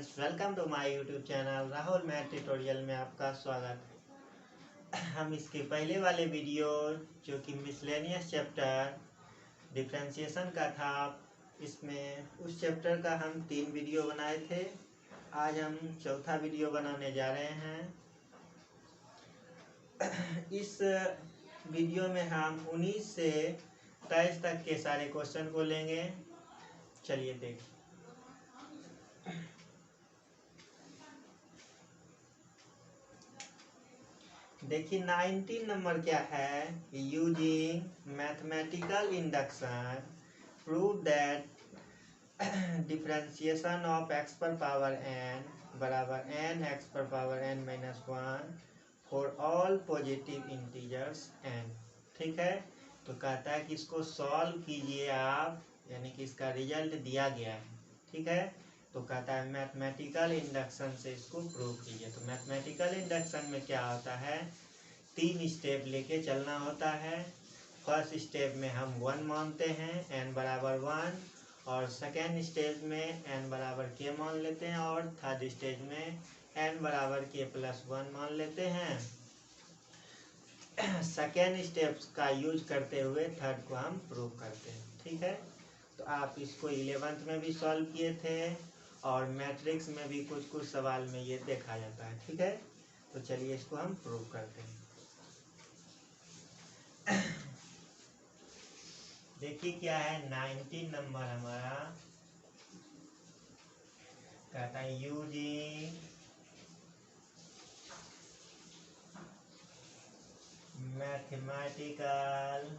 Friends, welcome to my YouTube channel Rahul math tutorial में आपका स्वागत है। हम इसके पहले वाले वीडियो जो कि मिसलेनियस चैप्टर डिफरेंशिएशन का था, इसमें उस चैप्टर का हम 3 वीडियो बनाए थे। आज हम चौथा वीडियो बनाने जा रहे हैं। इस वीडियो में हम 19 से 23 तक के सारे क्वेश्चन को लेंगे। चलिए देखिए 19 नंबर क्या है। Using mathematical induction prove that differentiation of x पर पावर n बराबर n x पर power n minus 1 for all positive integers n। ठीक है, तो कहता है कि इसको सॉल्व कीजिए आप, यानी कि इसका रिजल्ट दिया गया है। ठीक है, तो कहता है मैथमेटिकल इंडक्शन से इसको प्रूव कीजिए। तो मैथमेटिकल इंडक्शन में क्या होता है, 3 स्टेप लेके चलना होता है। फर्स्ट स्टेप में हम 1 मानते हैं, n बराबर 1, और सेकेंड स्टेज में n बराबर k मान लेते हैं, और थर्ड स्टेज में n बराबर k प्लस 1 मान लेते हैं। सेकेंड स्टेप्स का यूज करते हुए थर्ड को हम प्रूव करते हैं। ठीक है, तो आप इसको 11th में भी सॉल्व किए थे और मैट्रिक्स में भी कुछ सवाल में ये देखा जाता है। ठीक है, तो चलिए इसको हम प्रूव करते हैं। देखिए क्या है, 19 नंबर हमारा कहता है using mathematical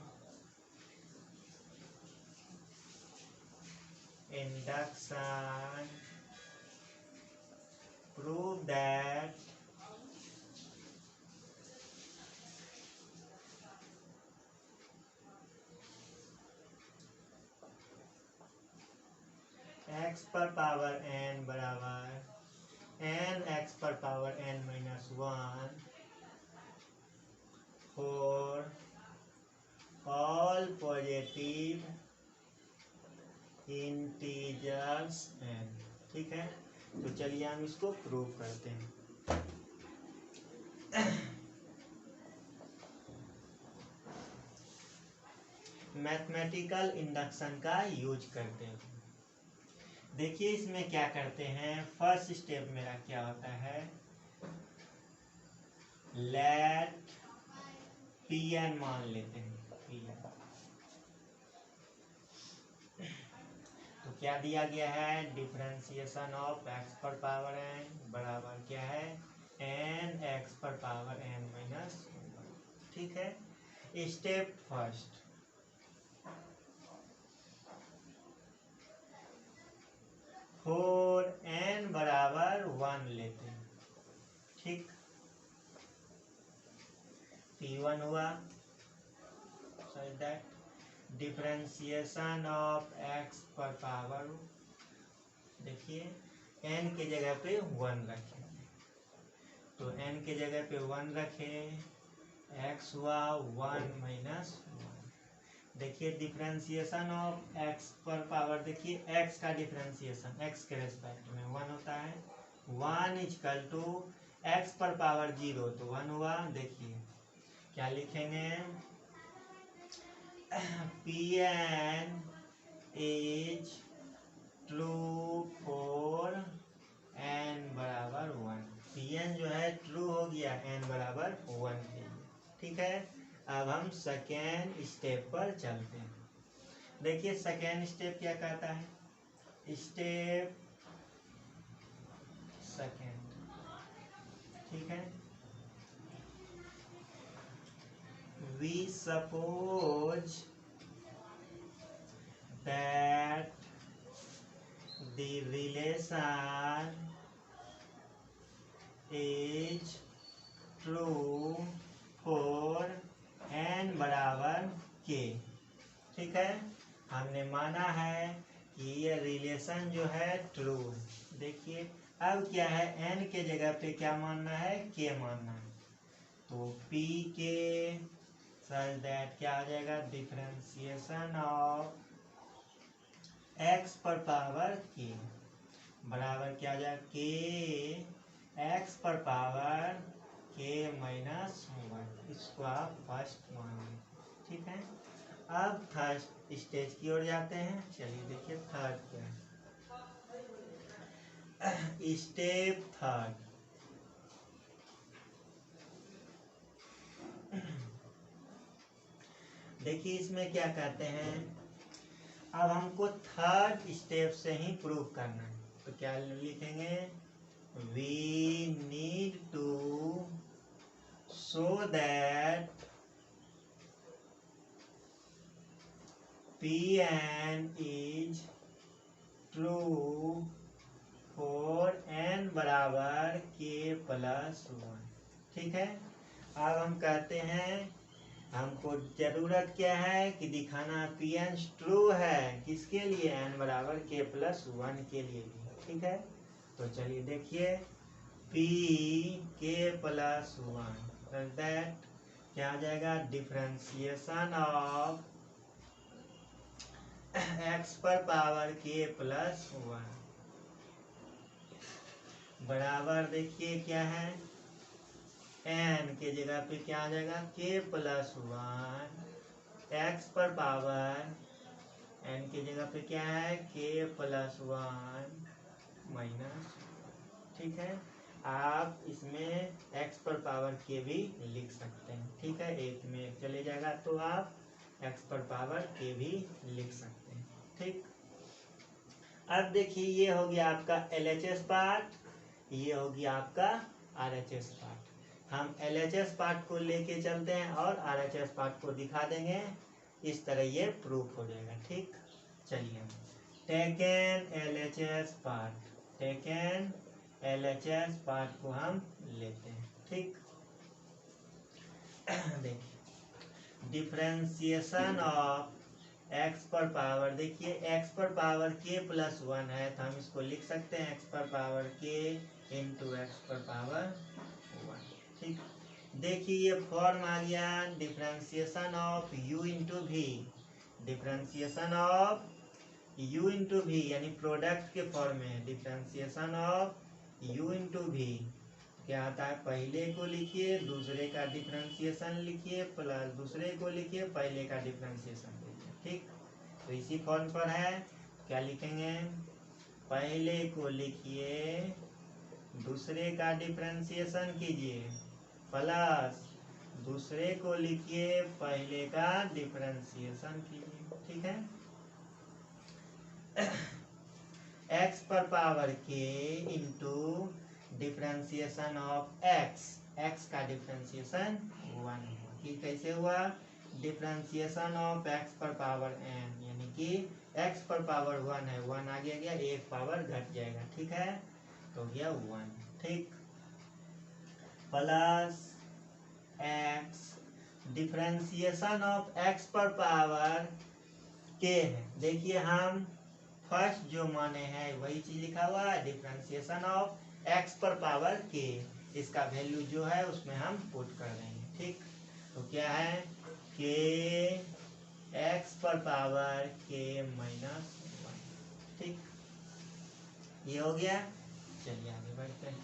induction prove that x पर पावर n बराबर n x पर power n minus 1 for all positive integers n। ठीक है, तो चलिए हम इसको प्रूव करते हैं। मैथमेटिकल इंडक्शन का यूज करते हैं। देखिए इसमें क्या करते हैं, फर्स्ट स्टेप मेरा क्या होता है, लेट Pn मान लेते हैं। Pn तो क्या दिया गया है, डिफरेंशिएशन ऑफ x पर पावर n बराबर क्या है, n x पर पावर n माइनस। ठीक है, स्टेप फर्स्ट, फोर n बराबर 1 लेते हैं। ठीक, P1 हुआ, so that differentiation of x पर पावर, देखिए n के जगह पे 1 रखेंगे, तो n के जगह पे 1 रखें, x हुआ 1 माइनस 1। देखिए डिफरेंशिएशन ऑफ x पर पावर, देखिए x का डिफरेंशिएशन x के रेस्पेक्ट में 1 होता है। 1 इक्वल टू x पर पावर 0, तो 1 हुआ। देखिए क्या लिखेंगे, Pn is true for n बराबर 1। Pn जो है ट्रू हो गया n बराबर 1 के लिए। ठीक है, अब हम सेकेंड स्टेप पर चलते हैं। देखिए सेकेंड स्टेप क्या कहता है, स्टेप सेकेंड। ठीक है, we suppose that the relation is true for n बराबर k। ठीक है, हमने माना है कि ये रिलेशन जो है ट्रू है। देखिए अब क्या है, n के जगह पे क्या मानना है, k मानना है, तो p के सच दैट क्या आ जाएगा, डिफरेंशिएशन ऑफ x पर पावर k। बराबर क्या आ जाएगा के एक्स पर पावर के माइनस 1। इसको आप फर्स्ट मान लें, ठीक है। अब थर्ड स्टेज की ओर जाते हैं। चलिए देखिए थर्ड क्या है। स्टेप थर्ड, देखिए इसमें क्या कहते हैं, अब हमको थर्ड स्टेप से ही प्रूव करना है। तो क्या लिखेंगे, we need to show that Pn is true for n बराबर k प्लस 1, ठीक है। अब हम कहते हैं हमको जरूरत क्या है कि दिखाना Pn ट्रू है किसके लिए, n बराबर k प्लस 1 के लिए, ठीक है। तो चलिए देखिए p k प्लस 1 दैट क्या आ जाएगा, डिफरेंशिएशन ऑफ x पर पावर k प्लस 1 बराबर देखिए क्या है, n के जगह पे क्या आ जाएगा k प्लस 1, x पर पावर n के जगह पे क्या है k प्लस 1 माइनस, ठीक है। आप इसमें x पर पावर k भी लिख सकते हैं, ठीक है। एक में एक चले जाएगा तो आप x पर पावर k भी लिख सकते हैं, ठीक। अब देखिए ये हो गया आपका LHS पार्ट, ये हो गया आपका RHS पार्ट। हम LHS पार्ट को लेके चलते हैं और RHS पार्ट को दिखा देंगे, इस तरह ये प्रूफ हो जाएगा, ठीक। चलिए taken LHS part, taken LHS part को हम लेते हैं, ठीक। देखिए डिफरेंशिएशन ऑफ x पर पावर, देखिए x पर पावर k प्लस 1 है तो हम इसको लिख सकते हैं x पर पावर k इंटू x पर पावर 1, ठीक। देखिए ये फॉर्म आ गया differentiation of u into V, differentiation of u into V यानी प्रोडक्ट के फॉर्म में, differentiation of u into V क्या आता है, पहले को लिखिए दूसरे का डिफरेंशिएशन लिखिए प्लस दूसरे को लिखिए पहले का डिफरेंशिएशन लिखिए, ठीक। तो इसी फॉर्म पर है, क्या लिखेंगे, पहले को लिखिए दूसरे का डिफरेंशिएशन कीजिए प्लस दूसरे को लिखिए पहले का डिफरेंशिएशन कीजिए, ठीक है। x पर power k into differentiation of x का डिफरेंशिएशन 1, कि कैसे हुआ, डिफरेंशिएशन ऑफ x पर पावर n यानी कि x पर पावर 1 है, 1 आगे गया एक पावर घट जाएगा, ठीक है, तो गया 1, ठीक, plus x differentiation of x पर पावर k है। देखिए हम फर्स्ट जो माने हैं वही चीज लिखा हुआ है, डिफरेंशिएशन ऑफ x पर पावर k, इसका वैल्यू जो है उसमें हम पुट कर देंगे, ठीक। तो क्या है k x पर पावर k माइनस 1, ठीक, ये हो गया। चलिए आगे बढ़ते हैं।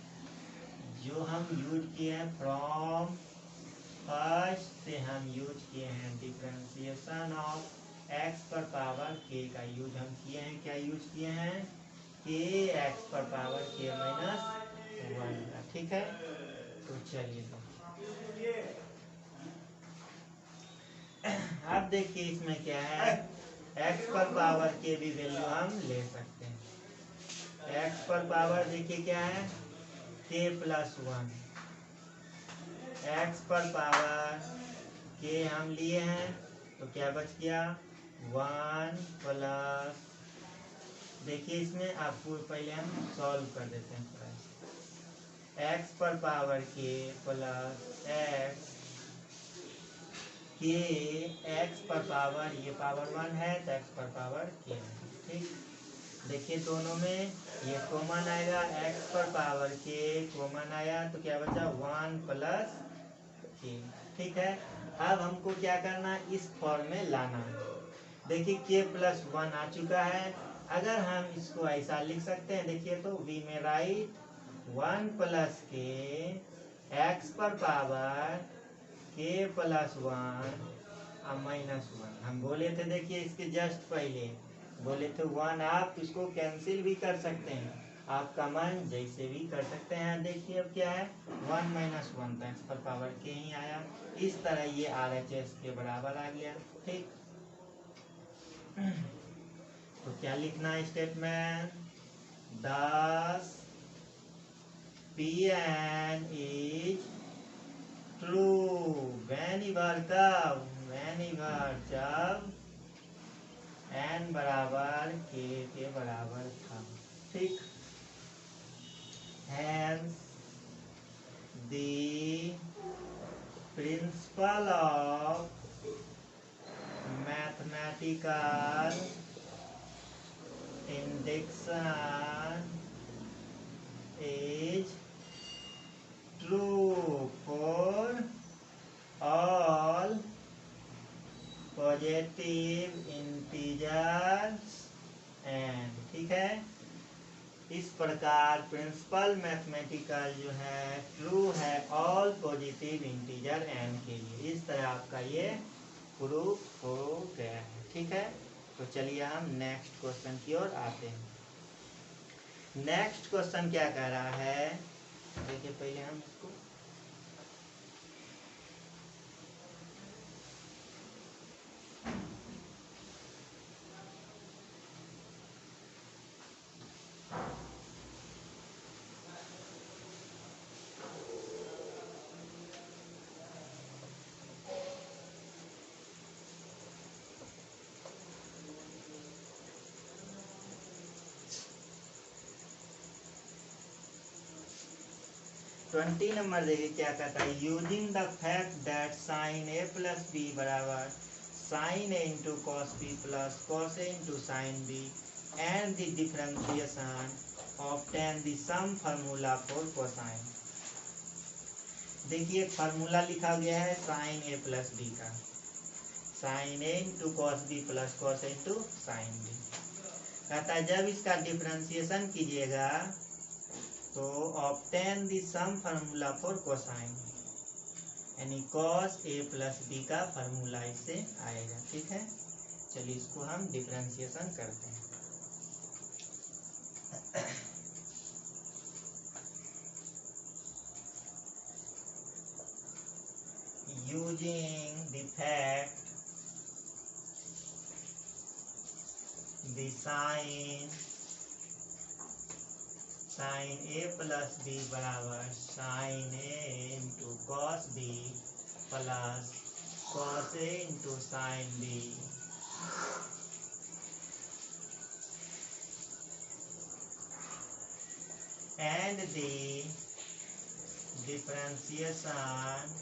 जो हम यूज किए हैं फ्रॉम फर्स्ट से हम यूज किए हैं डिफरेंशिएशन ऑफ x पर पावर k का यूज हम किए हैं, क्या यूज किए हैं, k x पर पावर k माइनस 1 का, ठीक है। तो चलिए अब देखिए इसमें क्या है, x पर पावर के भी वैल्यू हम ले सकते हैं। x पर पावर देखिए क्या है k प्लस 1, x पर पावर k हम लिए हैं तो क्या बच गया 1 प्लस, देखिए इसमें आपको पहले हम सॉल्व कर देते हैं थोड़ा, x पर पावर k प्लस x के x पर पावर ये पावर 1 है तो x पर पावर k है, ठीक। देखिए दोनों में ये कॉमन आएगा, x पर पावर k कॉमन आया तो क्या बचा 1 प्लस k, ठीक है। अब हमको क्या करना है, इस फॉर्म में लाना है। देखिए k प्लस 1 आ चुका है अगर हम इसको ऐसा लिख सकते हैं, देखिए तो वी में राइट 1 प्लस के एक्स पर पावर के प्लस 1 -1। हम बोले थे, देखिए इसके जस्ट पहले बोले थे 1, आप इसको कैंसिल भी कर सकते हैं, आपका मन जैसे भी कर सकते हैं। देखिए अब क्या है, 1 - 1 तो एक्स पर पावर के ही आया, इस तरह ये RHS के बराबर आ गया। ठीक, तो क्या लिखना है statement, 10 Pn is true whenever कब, whenever जब n बराबर k के बराबर था। ठीक, hence the principle of mathematical induction is true for all positive integers and. ठीक है, इस प्रकार प्रिंसिपल मैथमेटिकल जो है ट्रू है ऑल पॉजिटिव इंटीजर एंड के लिए। इस तरह आपका ये प्रूफ हो गया है। ठीक है, तो चलिए हम नेक्स्ट क्वेश्चन की ओर आते हैं। नेक्स्ट क्वेश्चन क्या कह रहा है, देखिए पहले हम इसको 20 नंबर देखिए क्या कहता है, using the fact that sine A plus B बराबर sine A into cos B plus cos A into sine B and the differentiation obtain the sum formula for cosine. देखिए एक फार्मूला लिखा गया है साइन ए प्लस बी का, sine A into cos B plus cos A into sine B. कहता है जब इसका डिफरेंशिएशन कीजिएगा तो obtain the sum formula for cosine, यानी कॉस ए प्लस बी का फार्मूला इससे आएगा। ठीक है, चलिए इसको हम डिफरेंशिएशन करते हैं। Using the fact the sine A plus B बराबर sine A into cos B plus cos A into sine B and the differentiation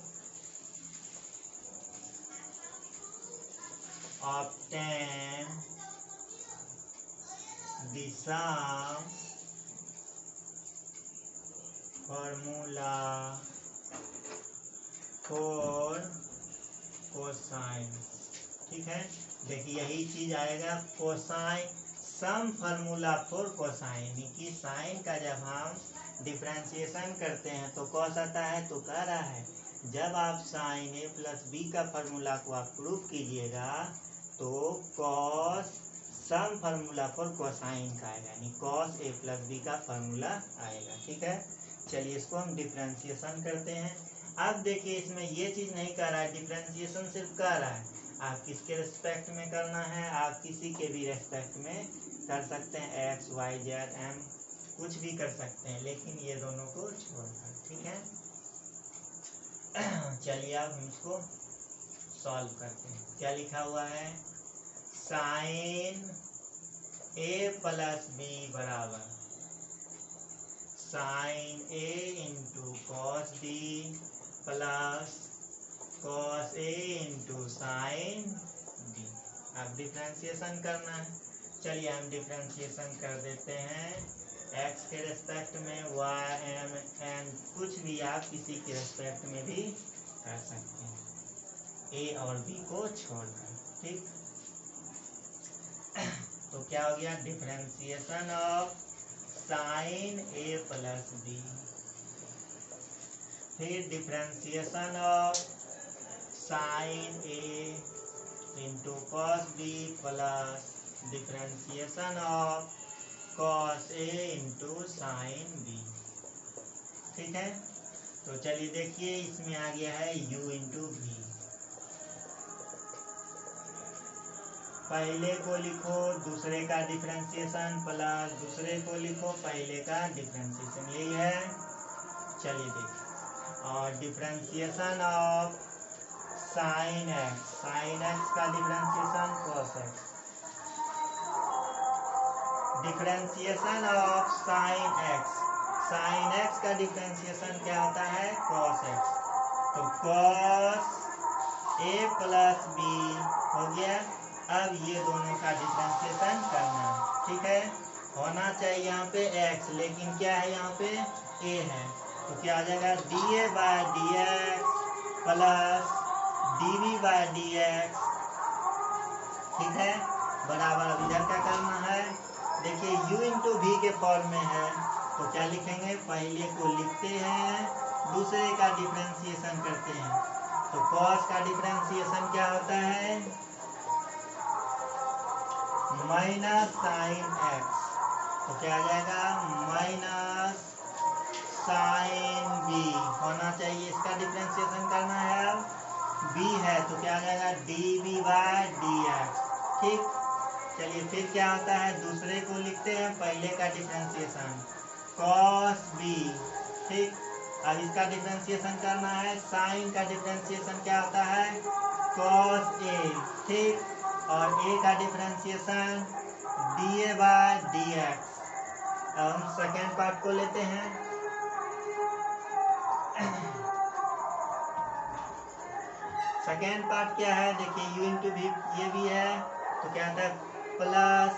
obtain the sum formula for cosine. ठीक है, देखिए यही चीज आएगा cosine, sum formula for cosine कि sine का जब हम डिफरेंशिएशन करते हैं तो कॉस आता है। तो कह रहा है जब आप साइन ए प्लस बी का फार्मूला को आप प्रूफ कीजिएगा तो cos some formula for cosine का आएगा, यानी कॉस ए प्लस बी का फार्मूला आएगा। ठीक है, चलिए इसको हम डिफरेंशिएशन करते हैं। अब देखिए इसमें ये चीज नहीं कर रहा है, डिफरेंशिएशन सिर्फ कर रहा है, आप किसके रिस्पेक्ट में करना है, आप किसी के भी रिस्पेक्ट में कर सकते हैं, एक्स वाई जेड एम कुछ भी कर सकते हैं, लेकिन ये दोनों को छोड़कर। ठीक है, चलिए अब हम इसको सॉल्व करते हैं। क्या लिखा हुआ है, साइन ए प्लस बी बराबर sine A into cos B plus cos A into sine B. अब डिफरेंशिएशन करना है, चलिए हम डिफरेंशिएशन कर देते हैं एक्स के रेस्पेक्ट में, वाई एम एन कुछ भी आप किसी के रेस्पेक्ट में भी कर सकते हैं, ए और बी को छोड़कर। ठीक, तो क्या हो गया, differentiation of sine A plus B. फिर differentiation of sine A into cos B plus differentiation of cos A into sine B. ठीक है, तो चलिए देखिए इसमें आ गया है u इंटू वी। पहले को लिखो दूसरे का डिफरेंशिएशन प्लस दूसरे को लिखो पहले का डिफरेंशिएशन, यही है। चलिए देखिए, और डिफरेंशिएशन ऑफ साइन एक्स का differentiation cos x. Differentiation of sine x का डिफरेंशिएशन क्या होता है, कॉस एक्स। तो कॉस ए प्लस बी हो गया। अब ये दोनों का डिफरेंशिएशन करना है, ठीक है। होना चाहिए यहाँ पे x, लेकिन क्या है यहाँ पे a है, तो क्या आ जाएगा dA by dx plus dV by dx। ठीक है, बराबर अब इधर क्या करना है, देखिए u इंटू वी के फॉर्म में है, तो क्या लिखेंगे, पहले को लिखते हैं दूसरे का डिफरेंशिएशन करते हैं। तो cos का डिफरेंशिएशन क्या होता है, माइनस साइन एक्स, तो क्या आ जाएगा माइनस साइन बी। होना चाहिए इसका डिफरेंशिएशन करना है, अब बी है तो क्या आ जाएगा D B by D X. ठीक, चलिए फिर क्या होता है, दूसरे को लिखते हैं पहले का डिफरेंशिएशन कॉस बी। ठीक, अब इसका डिफरेंशिएशन करना है, साइन का डिफरेंशिएशन क्या होता है कॉस ए। ठीक, और ए का differentiation D A by D X. अब हम सेकेंड पार्ट को लेते हैं। सेकेंड पार्ट क्या है, देखिए u इंटू वी ये भी है, तो क्या होता है प्लस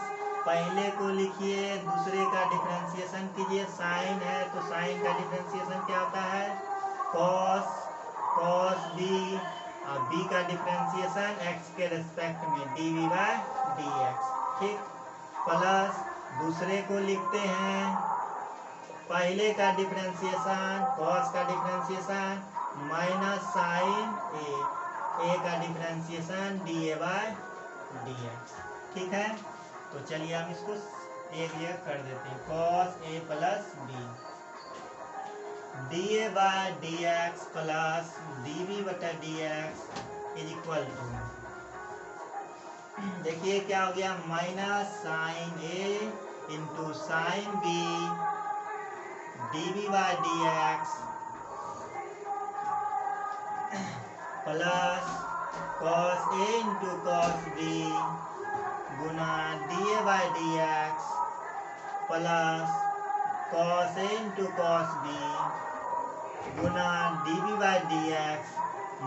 पहले को लिखिए दूसरे का डिफरेंशिएशन कीजिए। साइन है तो साइन का डिफरेंशिएशन क्या होता है कॉस बी, और बी का डिफरेंशिएशन x के रेस्पेक्ट में D V by D X. ठीक, प्लस दूसरे को लिखते हैं पहले का डिफरेंशिएशन कॉस का डिफरेंशिएशन माइनस साइन ए का differentiation D A by D X. ठीक है, तो चलिए हम इसको एक कर देते हैं, cos A plus B D A by D X plus D B बटा D X is equal to, देखिए क्या हो गया, minus sine A into sine B D B by D X plus cos A into cos B गुना D A by D X plus cos A into cos B गुना D B by D X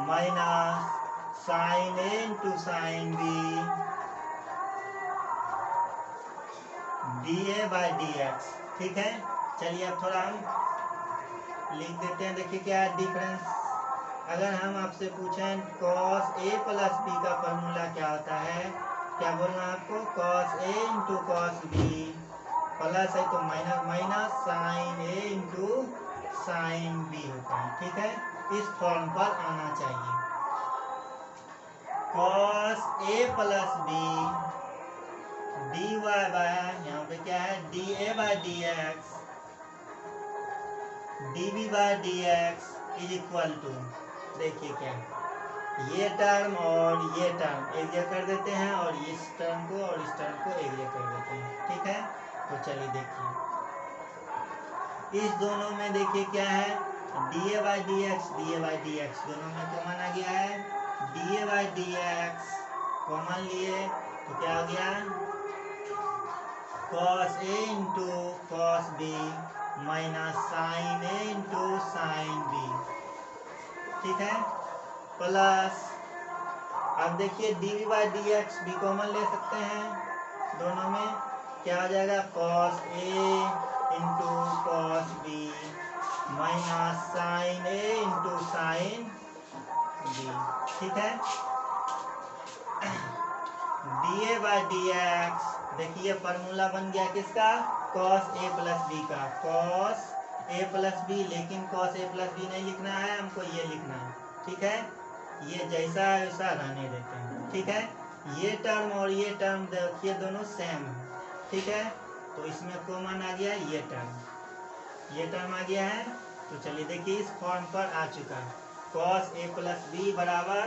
minus sine A into sine B D A by D X. ठीक है, चलिए अब थोड़ा हम लिख देते हैं। देखिए क्या है डिफरेंस, अगर हम आपसे पूछें कॉस ए प्लस बी का फॉर्मूला क्या होता है, क्या बोलना है आपको, cos A into cos B plus है तो minus minus sine A into sine B होता है। ठीक है, इस फॉर्म पर आना चाहिए। Cos A plus B D Y by, यहाँ पे क्या है D A by D X D B by D X is equal to, देखिए क्या ये टर्म और ये टर्म एक जगह कर देते हैं और इस टर्म को और इस टर्म को एक जगह कर देते हैं। ठीक है, तो चलिए देखिए इस दोनों में देखिए क्या है D A by D X दोनों में कॉमन आ गया है, D A by D X common लिए तो क्या हो गया cos A into cos B minus sine A into sine B. ठीक है, प्लस अब देखिए D V by D X भी कॉमन ले सकते हैं दोनों में, क्या आ जाएगा cos A into cos B minus sine A into sine B. ठीक है, D A by D X देखिए फार्मूला बन गया किसका, cos a प्लस बी का, cos a प्लस बी, लेकिन cos a प्लस बी नहीं लिखना है हमको, ये लिखना है, ठीक है। ये जैसा है वैसा रहने देते हैं, ठीक है। ये टर्म और ये टर्म देखिए दोनों सेम है, ठीक है। तो इसमें कॉमन आ गया ये टर्म आ गया है। तो चलिए देखिए इस फॉर्म पर आ चुका है, cos a प्लस बी बराबर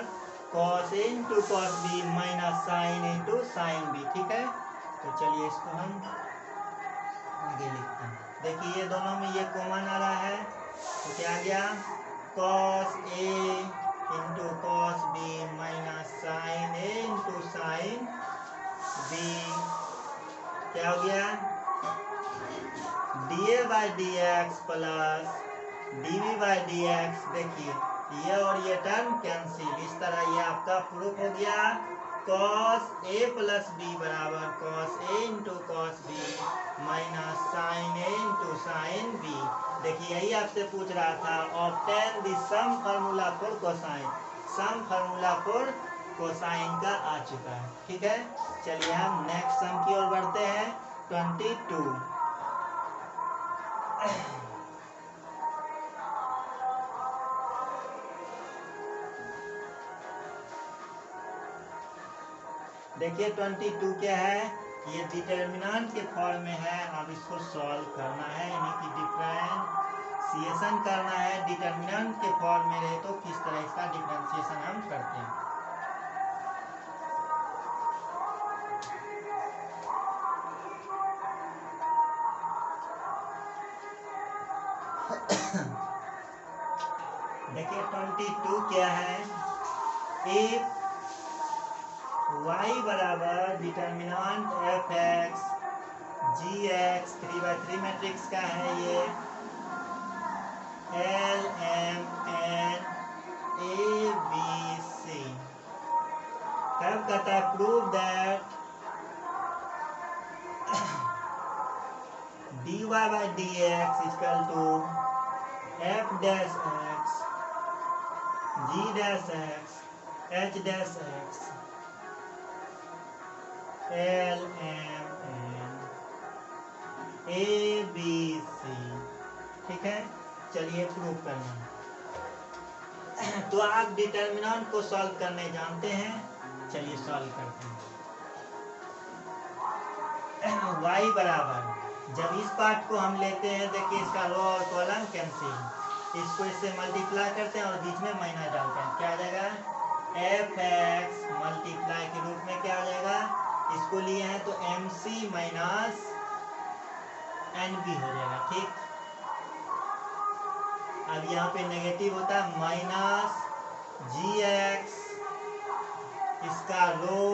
cos a into cos B minus sine into sine B, ठीक है। तो चलिए इसको हम आगे लिखते हैं। देखिए ये दोनों में ये कॉमन आ रहा है, तो क्या आ गया, cos a into cos B minus sine a into sine B, क्या हो गया, D A by D X plus D V by D X. देखिए ये और ये टर्म कैंसिल, इस तरह ये आपका प्रूफ हो गया, cos a प्लस बी बराबर cos a into cos B minus sine a into sine B. देखिए यही आपसे पूछ रहा था, obtain the sum formula for cosine, sum formula for cosine का आ चुका है, ठीक है। चलिए हम नेक्स्ट सम की ओर बढ़ते हैं, 22। देखिए 22 क्या है, ये डिटर्मिनेंट के फॉर्म में है, अब इसको सॉल्व करना है, यानी कि डिफरेंशिएशन करना है। डिटर्मिनेंट के फॉर्म में रहे तो किस तरह इसका डिफरेंशिएशन हम करते हैं। देखिए 22 क्या है, इफ y बराबर determinant F X G X 3/3 matrix का है, ये L M N A B C, तब कहता है prove that dy by D X equal to F dash X G dash X H dash X L M N A B C, ठीक है। चलिए prove करना है, तो आप डिटर्मिनेंट को सॉल्व करने जानते हैं, चलिए सॉल्व करते हैं। y बराबर, जब इस पार्ट को हम लेते हैं, देखिए इसका रो और कॉलम कैंसिल, इसको इससे मल्टीप्लाई करते हैं और बीच में माइनस डालते हैं, क्या आ जाएगा, एफ एक्स मल्टीप्लाई के रूप में क्या आ जाएगा, इसको लिए हैं तो M C minus N B हो जाएगा, ठीक। अब यहाँ पे नेगेटिव होता है, माइनस जी एक्स, इसका रो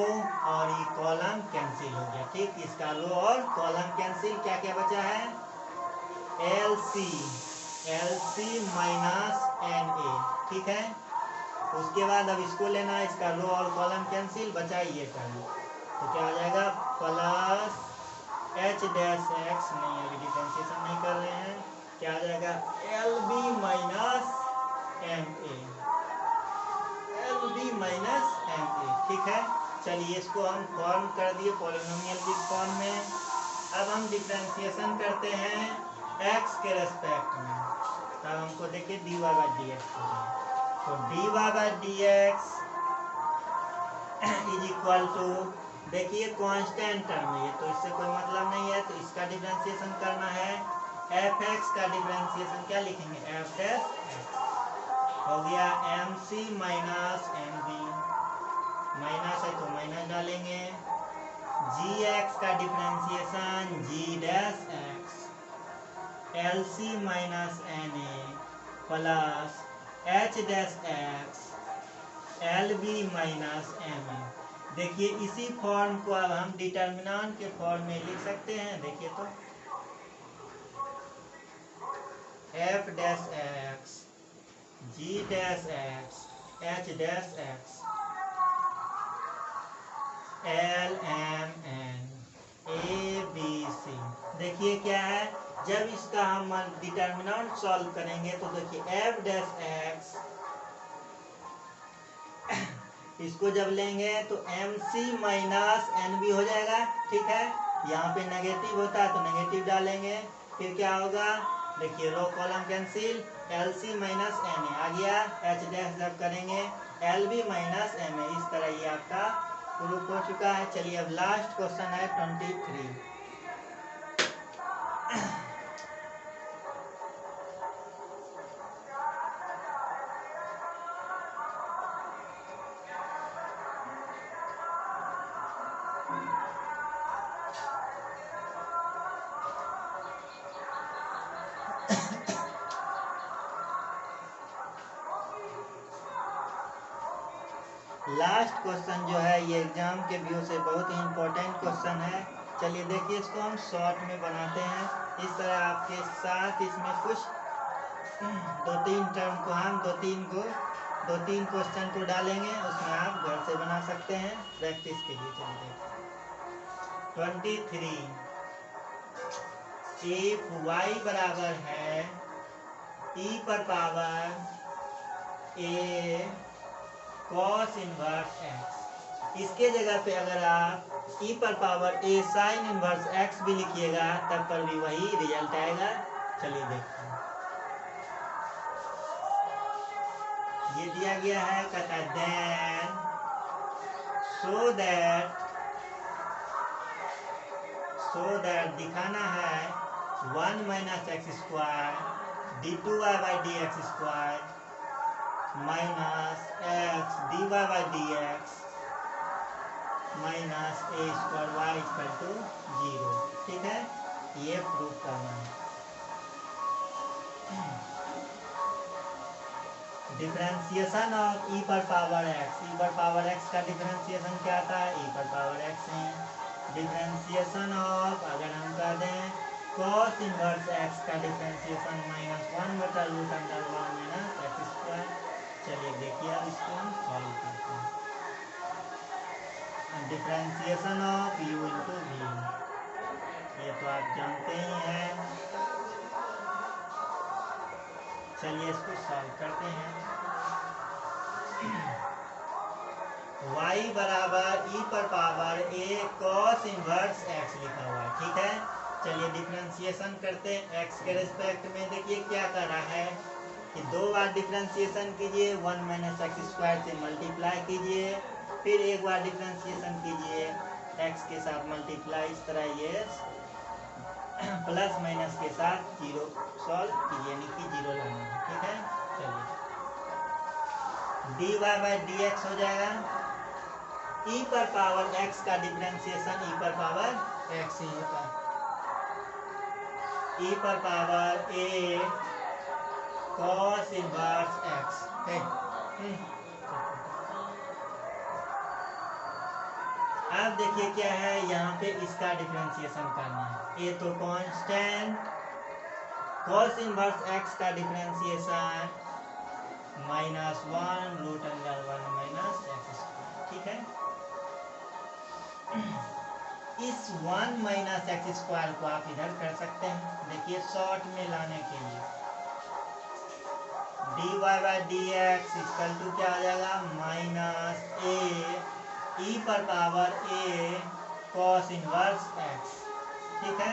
और ये कॉलम कैंसिल हो गया, ठीक। इसका रो और कॉलम कैंसिल, क्या क्या बचा है, L C minus N A, ठीक है। उसके बाद अब इसको लेना है, इसका रो और कॉलम कैंसिल, बचा ये टर्म, तो क्या आ जाएगा, प्लस एच डैश एक्स, नहीं अभी डिफरेंशिएशन नहीं कर रहे हैं, क्या आ जाएगा, L B minus M A, L B minus M A, ठीक है। चलिए इसको हम फॉर्म कर दिए पॉलिनोमियल के फॉर्म में। अब हम डिफरेंशिएशन करते हैं x के रेस्पेक्ट में, तब हमको देखिए dy बाई डी एक्स हो जाए, तो dy by D X is equal to, देखिए कांस्टेंट टर्म है ये, तो इससे कोई मतलब नहीं है, तो इसका डिफरेंशिएशन करना है, एफ एक्स का डिफरेंशिएशन क्या लिखेंगे, एफ डैश एक्स हो गया, M C minus M B, minus है तो माइनस डालेंगे, जी एक्स का differentiation G dash X, L C minus N A plus H dash X L B minus M A. देखिए इसी फॉर्म को अब हम डिटर्मिनेंट के फॉर्म में लिख सकते हैं, देखिए तो F dash X G dash X H dash X L M N A B C. देखिए क्या है, जब इसका हम डिटर्मिनेंट सॉल्व करेंगे तो देखिए एफ डैश एक्स इसको जब लेंगे तो M C minus N B हो जाएगा, ठीक है। यहाँ पे नेगेटिव होता है तो नेगेटिव डालेंगे, फिर क्या होगा देखिए row column cancel, LC minus NA आ गया, H डैश जब करेंगे LB माइनस MA, इस तरह ये आपका प्रूफ हो चुका है। चलिए अब लास्ट क्वेश्चन है 23। लास्ट क्वेश्चन जो है ये एग्जाम के व्यू से बहुत ही इम्पोर्टेंट क्वेश्चन है। चलिए देखिए इसको हम शॉर्ट में बनाते हैं। इस तरह आपके साथ इसमें कुछ 2-3 टर्म को हम दो तीन क्वेश्चन को डालेंगे, उसमें आप घर से बना सकते हैं प्रैक्टिस के लिए। चलिए 23, इफ y बराबर है e पर power a cos inverse x, इसके जगह पे अगर आप e पर power a sin inverse x भी लिखिएगा तब पर भी वही रिजल्ट आएगा। चलिए देखते हैं, ये दिया गया है, कहता है देन सो दैट दिखाना है 1 minus X square d2y by D X square minus X dy by D X minus a square y equal to 0। ठीक है, ये प्रूफ करना है। डिफरेंशिएशन ऑफ e पर पावर x, e पर पावर x का डिफरेंशिएशन क्या आता है, e पर पावर x है। डिफरेंशिएशन ऑफ अगर हम कर दें cos इनवर्स x का डिफरेंशिएशन -1 बटा root under 1 minus X square. चलिए देखिए अब इसको हम सॉल्व करते हैं। Differentiation of u into v, ये तो आप जानते ही हैं। चलिए इसको सॉल्व करते हैं। y बराबर e पर power a cos inverse x लिखा हुआ है। ठीक है, चलिए डिफरेंशिएशन करते हैं x के रिस्पेक्ट में। देखिए क्या कर रहा है कि 2 बार डिफरेंशिएशन कीजिए, 1 माइनस एक्स स्क्वायर से मल्टीप्लाई कीजिए, फिर एक बार डिफरेंशिएशन कीजिए x के साथ मल्टीप्लाई, इस तरह ये प्लस माइनस के साथ 0 सॉल्व कीजिए, यानी कि 0 लाना है। ठीक है, चलिए dy बाई डी एक्स हो जाएगा, e पर पावर x का डिफरेंशिएशन e पर पावर x ही होता है, e पर power a cos inverse x है। अब देखिए क्या है, यहाँ पे इसका डिफरेंशिएशन करना है। a तो कांस्टेंट, cos इनवर्स x का differentiation -1 root under 1 minus X square. ठीक है, इस 1 माइनस एक्स स्क्वायर को आप इधर कर सकते हैं। देखिए शॉर्ट में लाने के लिए dy by D X equal to क्या आ जाएगा, माइनस a e पर power a cos inverse x। ठीक है,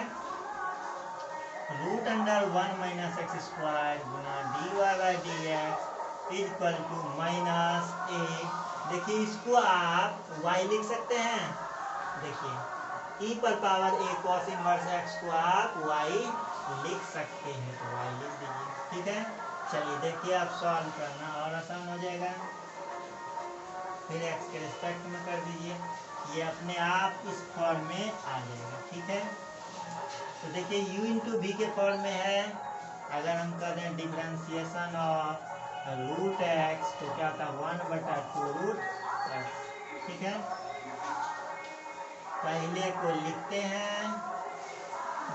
root under 1 minus X square गुना dy by D X equal to minus a। देखिए इसको आप y लिख सकते हैं। देखिए e पर power a cos inverse x को आप y लिख सकते हैं, तो y लिख दीजिए। ठीक है, चलिए देखिए आप सॉल्व करना और आसान हो जाएगा। फिर x के रिस्पेक्ट में कर दीजिए, ये अपने आप इस फॉर्म में आ जाएगा। ठीक है, तो देखिए u इंटू v के फॉर्म में है। अगर हम कर दें डिफरेंशिएशन ऑफ रूट x तो क्या था 1 बटा 2 रूट x। ठीक है, पहले को लिखते हैं,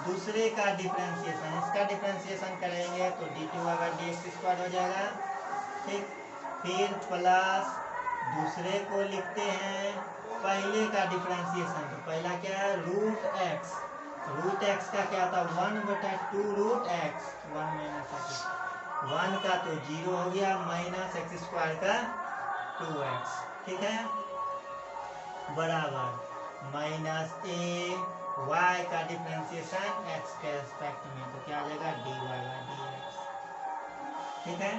दूसरे का डिफरेंशिएशन, इसका डिफरेंशिएशन करेंगे तो d2 by D X square हो जाएगा। ठीक, फिर प्लस दूसरे को लिखते हैं, पहले का डिफरेंशिएशन, तो पहला क्या है रूट x, रूट x का क्या था 1 बटा 2 रूट x, 1 माइनस एक्स, 1 का तो 0 हो गया, माइनस एक्स स्क्वायर का 2x। ठीक है, बराबर माइनस a y का डिफरेंशिएशन x के रेस्पेक्ट में, तो क्या आ जाएगा dy बाई dx। ठीक है,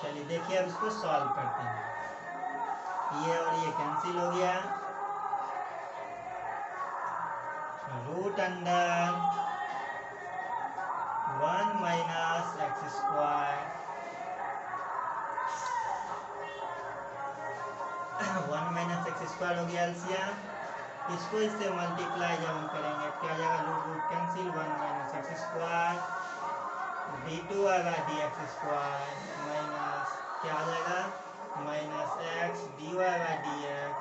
चलिए देखिए अब इसको सॉल्व करते हैं। ये और ये कैंसिल हो गया, root under 1 minus X square 1 minus X square हो गया एलसीएम। इसको इससे मल्टीप्लाई जब हम करेंगे क्या आ जाएगा, root root cancel, 1 minus X square d2 आएगा dx स्क्वायर माइनस क्या आ जाएगा minus X dy by dx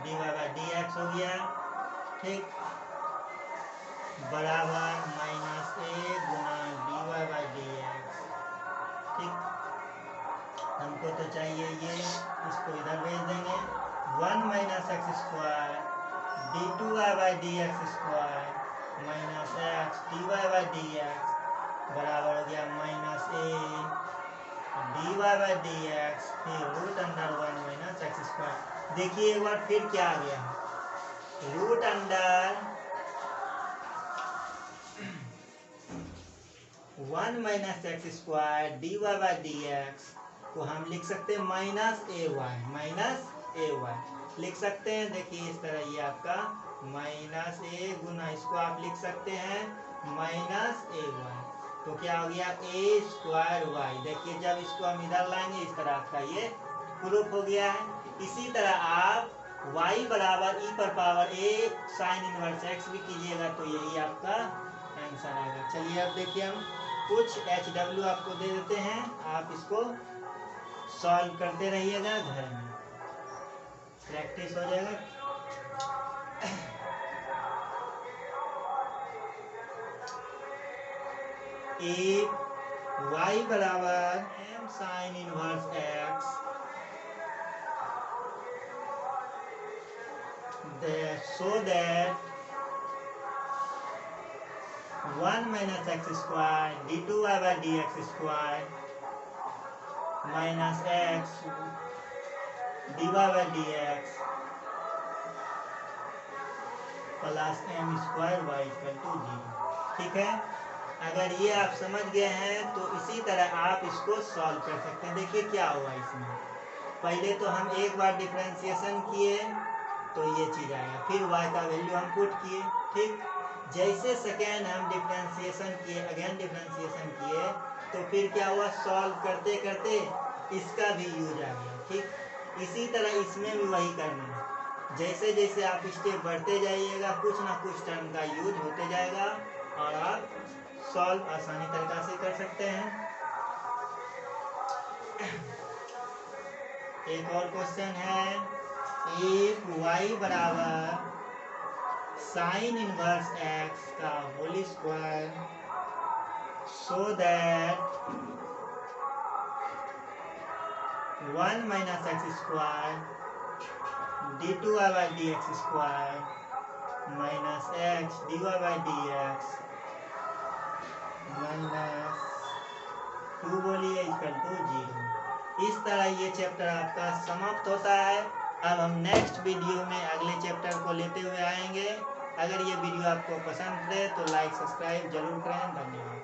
dy by dx हो गया। ठीक, बराबर माइनस ए गुना dy बाई dx। ठीक, हमको तो चाहिए ये, इसको इधर भेज देंगे, 1 minus X square d2 by dx square minus X dy by dx बराबर हो गया minus A dy by dx फिर root under 1 minus X square. देखिए एक बार फिर क्या आ गया, root under 1 minus X square dy by dx को हम लिख सकते हैं माइनस ए वाई लिख सकते हैं। देखिए इस तरह ये आपका माइनस ए गुना इसको आप लिख सकते हैं माइनस ए वाई, तो क्या हो गया ए स्क्वायर वाई। देखिए जब इसको हम इधर लाएंगे इस तरह आपका ये प्रूफ हो गया है। इसी तरह आप y बराबर e पर power a sign inverse x भी कीजिएगा तो यही आपका आंसर आएगा। चलिए अब देखिए हम कुछ HW आपको दे देते हैं, आप इसको सॉल्व करते रहिएगा, घर में प्रैक्टिस हो जाएगा। एक y बराबर m sign inverse x so that 1 minus x square d2y by dx square minus x dy by dx plus m square y equal to 0। ठीक है, अगर ये आप समझ गए हैं तो इसी तरह आप इसको सॉल्व कर सकते हैं। देखिए क्या हुआ इसमें, पहले तो हम एक बार डिफरेंशिएशन किए तो ये चीज़ आया, फिर y का वैल्यू हम पुट किए। ठीक, जैसे सेकेंड हम डिफरेंशिएशन किए, अगेन डिफरेंशिएशन किए, तो फिर क्या हुआ, सॉल्व करते करते इसका भी यूज आ गया। ठीक, इसी तरह इसमें भी वही करना है, जैसे जैसे आप स्टेप बढ़ते जाइएगा कुछ ना कुछ टर्म का यूज होते जाएगा और आप सॉल्व आसानी तरीका से कर सकते हैं। एक और क्वेश्चन है, एक y बराबर साइन इनवर्स x का whole square so that 1 minus X square d2y by dx square minus x dy by dx minus 2 बोलिए इक्वल टू 0। इस तरह ये चैप्टर आपका समाप्त होता है। अब हम नेक्स्ट वीडियो में अगले चैप्टर को लेते हुए आएंगे। अगर ये वीडियो आपको पसंद है तो लाइक सब्सक्राइब जरूर करें। धन्यवाद।